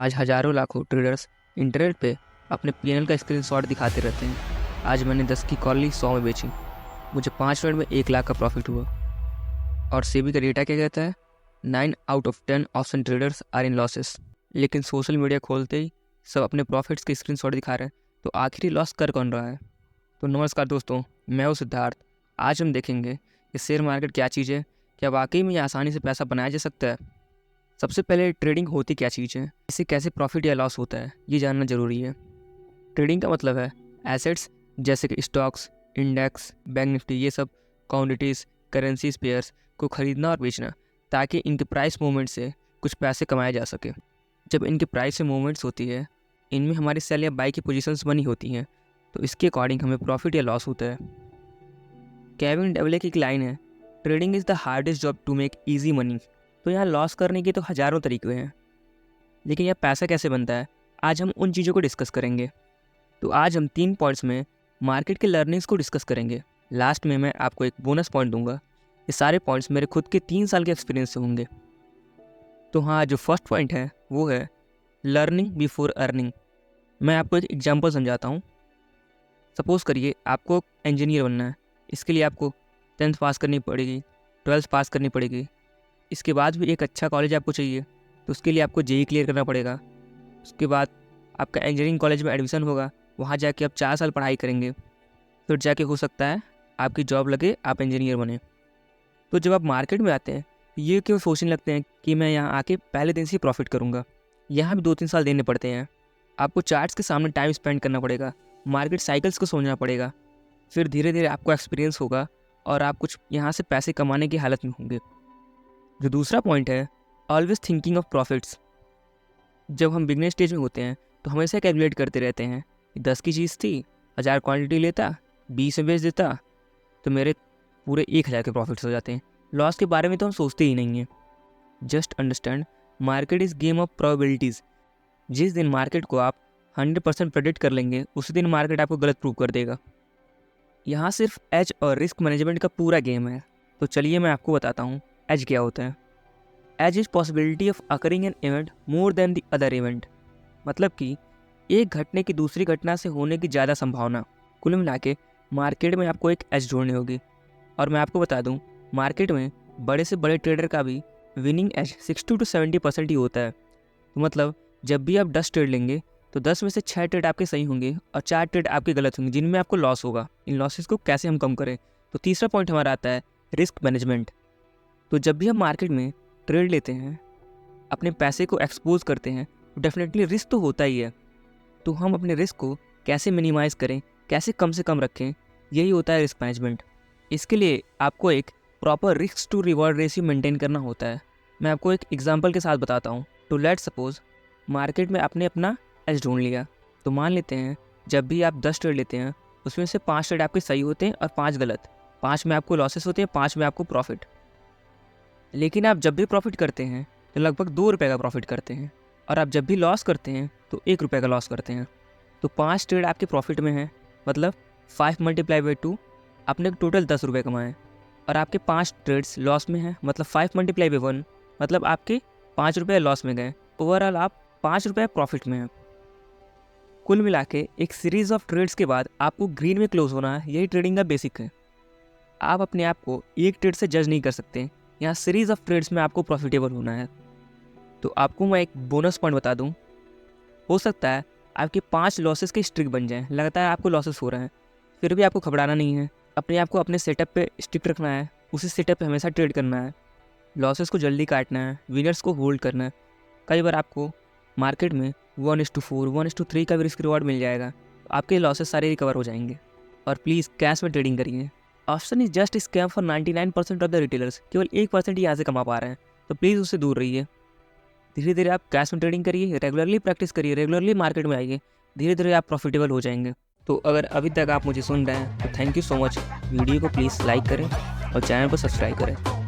आज हजारों लाखों ट्रेडर्स इंटरनेट पे अपने पीएनएल का स्क्रीनशॉट दिखाते रहते हैं। आज मैंने 10 की कॉल ली, 100 में बेची, मुझे 5 मिनट में 1 लाख का प्रॉफिट हुआ। और सेबी का डेटा क्या कहता है? 9 out of 10 option traders are in losses. लेकिन सोशल मीडिया खोलते ही सब अपने प्रॉफिट्स के स्क्रीनशॉट दिखा रहे हैं, तो आखिर ही लॉस कर कौन रहा है? तो नमस्कार दोस्तों, मैं हूँ सिद्धार्थ। आज हम देखेंगे कि शेयर मार्केट क्या चीज़ है, क्या वाकई में ये आसानी से पैसा बनाया जा सकता है। सबसे पहले ट्रेडिंग होती क्या चीज़ है, इससे कैसे प्रॉफिट या लॉस होता है, ये जानना ज़रूरी है। ट्रेडिंग का मतलब है एसेट्स जैसे कि स्टॉक्स, इंडेक्स, बैंक निफ्टी, ये सब कमोडिटीज़, करेंसीज, पेयर्स को खरीदना और बेचना, ताकि इनके प्राइस मूवमेंट से कुछ पैसे कमाए जा सके। जब इनके प्राइस से मूवमेंट्स होती है, इनमें हमारी सेल या बाई की पोजीशंस बनी होती हैं, तो इसके अकॉर्डिंग हमें प्रॉफिट या लॉस होता है। केविन डेवले की एक लाइन है, trading is the hardest job to make easy money. तो यहाँ लॉस करने के तो हज़ारों तरीके हैं, लेकिन यह पैसा कैसे बनता है, आज हम उन चीज़ों को डिस्कस करेंगे। तो आज हम 3 पॉइंट्स में मार्केट के लर्निंग्स को डिस्कस करेंगे। लास्ट में मैं आपको एक बोनस पॉइंट दूंगा। ये सारे पॉइंट्स मेरे खुद के 3 साल के एक्सपीरियंस से होंगे। तो हाँ, जो फर्स्ट पॉइंट है वो है लर्निंग बिफोर अर्निंग। मैं आपको एक एग्जांपल समझाता हूँ। सपोज़ करिए आपको इंजीनियर बनना है। इसके लिए आपको 10th पास करनी पड़ेगी, 12th पास करनी पड़ेगी। इसके बाद भी एक अच्छा कॉलेज आपको चाहिए, तो उसके लिए आपको जेईई क्लियर करना पड़ेगा। उसके बाद आपका इंजीनियरिंग कॉलेज में एडमिशन होगा, वहाँ जाके आप 4 साल पढ़ाई करेंगे, फिर जाके हो सकता है आपकी जॉब लगे, आप इंजीनियर बने। तो जब आप मार्केट में आते हैं, ये क्यों सोचने लगते हैं कि मैं यहाँ आके पहले दिन से ही प्रॉफिट करूँगा। यहाँ भी 2-3 साल देने पड़ते हैं। आपको चार्ट्स के सामने टाइम स्पेंड करना पड़ेगा, मार्केट साइकिल्स को समझना पड़ेगा, फिर धीरे धीरे आपको एक्सपीरियंस होगा और आप कुछ यहाँ से पैसे कमाने की हालत में होंगे। जो दूसरा पॉइंट है, ऑलवेज थिंकिंग ऑफ प्रॉफिट्स। जब हम बिगनर स्टेज में होते हैं तो हमेशा कैलकुलेट करते रहते हैं कि 10 की चीज़ थी, 1000 क्वांटिटी लेता, 20 में बेच देता, तो मेरे पूरे 1000 के प्रॉफिट्स हो जाते हैं। लॉस के बारे में तो हम सोचते ही नहीं हैं। Just understand, market is game of probabilities. जिस दिन मार्केट को आप 100% प्रेडिक्ट कर लेंगे, उसी दिन मार्केट आपको गलत प्रूव कर देगा। यहाँ सिर्फ एज और रिस्क मैनेजमेंट का पूरा गेम है। तो चलिए मैं आपको बताता हूँ एज क्या होता है। Edge is possibility of occurring an event more than the other event. मतलब कि एक घटने की दूसरी घटना से होने की ज़्यादा संभावना। कुल मिला के मार्केट में आपको एक एज ढूंढनी होगी। और मैं आपको बता दूं, मार्केट में बड़े से बड़े ट्रेडर का भी विनिंग एज 60 to 70% ही होता है। तो मतलब जब भी आप 10 ट्रेड लेंगे, तो 10 में से 6 ट्रेड आपके सही होंगे और 4 ट्रेड आपके गलत होंगे, जिनमें आपको लॉस होगा। इन लॉसेस को कैसे हम कम करें? तो तीसरा पॉइंट हमारा आता है रिस्क मैनेजमेंट। तो जब भी हम मार्केट में ट्रेड लेते हैं, अपने पैसे को एक्सपोज करते हैं, तो डेफिनेटली रिस्क तो होता ही है। तो हम अपने रिस्क को कैसे मिनिमाइज़ करें, कैसे कम से कम रखें, यही होता है रिस्क मैनेजमेंट। इसके लिए आपको एक proper risk to reward ratio maintain करना होता है। मैं आपको एक एग्जांपल के साथ बताता हूँ। तो लेट्स सपोज मार्केट में आपने अपना एज ढूंढ लिया। तो मान लेते हैं जब भी आप 10 ट्रेड लेते हैं, उसमें से 5 ट्रेड आपके सही होते हैं और 5 गलत। 5 में आपको लॉसेस होते हैं, 5 में आपको प्रॉफिट। लेकिन आप जब भी प्रॉफिट करते हैं तो लगभग 2 रुपये का प्रॉफिट करते हैं, और आप जब भी लॉस करते हैं तो 1 रुपये का लॉस करते हैं। तो 5 ट्रेड आपके प्रॉफिट में हैं, मतलब 5 × 2, आपने टोटल 10 रुपये कमाए। और आपके 5 ट्रेड्स लॉस में हैं, मतलब 5 × 1, मतलब आपके 5 रुपये लॉस में गए। ओवरऑल आप 5 रुपये प्रॉफिट में हैं। कुल मिला के एक सीरीज़ ऑफ ट्रेड्स के बाद आपको ग्रीन में क्लोज होना है, यही ट्रेडिंग का बेसिक है। आप अपने आप को एक ट्रेड से जज नहीं कर सकते, यहाँ सीरीज़ ऑफ ट्रेड्स में आपको प्रॉफिटेबल होना है। तो आपको मैं एक बोनस पॉइंट बता दूं, हो सकता है आपके 5 लॉसेस के स्ट्रिक बन जाएं, लगता है आपको लॉसेस हो रहे हैं, फिर भी आपको घबराना नहीं है। अपने आप को अपने सेटअप पे स्टिक रखना है, उसी सेटअप पे हमेशा ट्रेड करना है। लॉसेस को जल्दी काटना है, विनर्स को होल्ड करना है। कई बार आपको मार्केट में 1:4, 1:3 का भी रिस्क रिवॉर्ड मिल जाएगा, तो आपके लॉसेस सारे रिकवर हो जाएंगे। और प्लीज़ कैश में ट्रेडिंग करिए। Option is just scam for 99% of the retailers. केवल 1% ही यहाँ से कमा पा रहे हैं, तो प्लीज़ उससे दूर रहिए। धीरे धीरे आप कैश में ट्रेडिंग करिए, रेगुलरली प्रैक्टिस करिए, रेगुलरली मार्केट में आइए, धीरे धीरे आप प्रॉफिटेबल हो जाएंगे। तो अगर अभी तक आप मुझे सुन रहे हैं तो thank you so much. Video को प्लीज़ लाइक करें और चैनल को सब्सक्राइब करें।